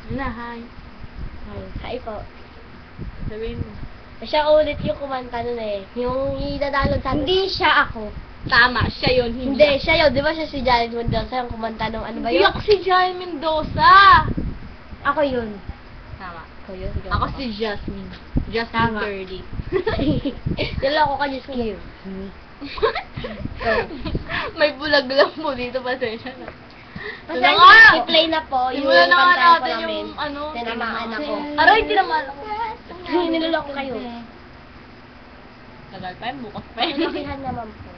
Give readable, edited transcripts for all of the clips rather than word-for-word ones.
Na, hi. Hi po. Sabihin mo. Siya ulit yung kumanta nun eh. Yung idadalog sa... Hindi siya ako. Tama, siya yun. Hindi, siya yun. Di ba siya si Jared Mendoza yung kumanta nung ano ba Hindi yun? ako si Jai Mendoza. Ako yun. Tama. Ako yun. Ako si Jasmine. Jasmine Tama. Curly. Niloko ka niya skill. May bulag lang po dito, pasensya na. Pasensya Ano nga? i-play na po yung Simulan na nga kantahan ko natin namin. yung ano. Tinamaan ako. Aray, tinamaan ako. Niloloko kayo. Tagal pa yun, bukas pa yun. Malakihan naman po.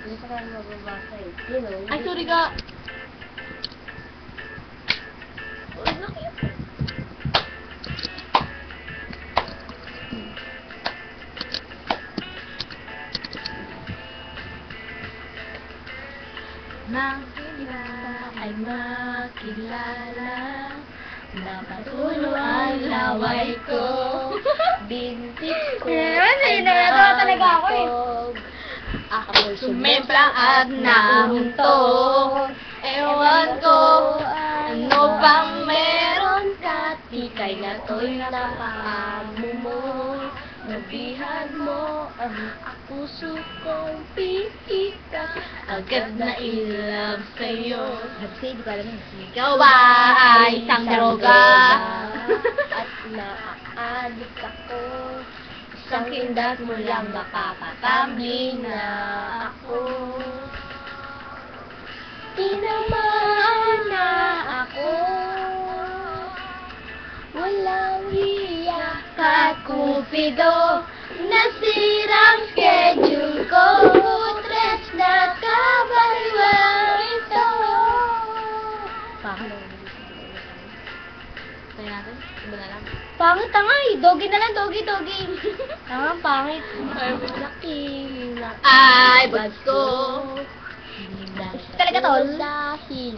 Hindi pa namin mababasa eh. Yun o. Ay, sorry ka. Nang sila ay makilala, napatulo ang laway ko, Bintik ko. Ay, natawa talaga ako eh. Ako'y sumemplang at nauntog. Ewan ko, ano bang meron ka? Tikay na to'y napakamu mo. Nabihan mo ang puso kong pihika. Agad na ilove sa'yo. Kasi di ko alam yun. Ikaw ba ay isang droga? At naaadik ako. Isang kindat mo lang makapatambling na ako. Tinamaan na ako. Walang hiya ka, Cupido. Nasirang schedule ko. Tres na kabaliwang ito. Tayo natin? Iba na lang. Pangit tangay. Dogi na lang, dogi. Pangit. Ay, Laki. Ay, ba't ko? Talaga tol. Dahil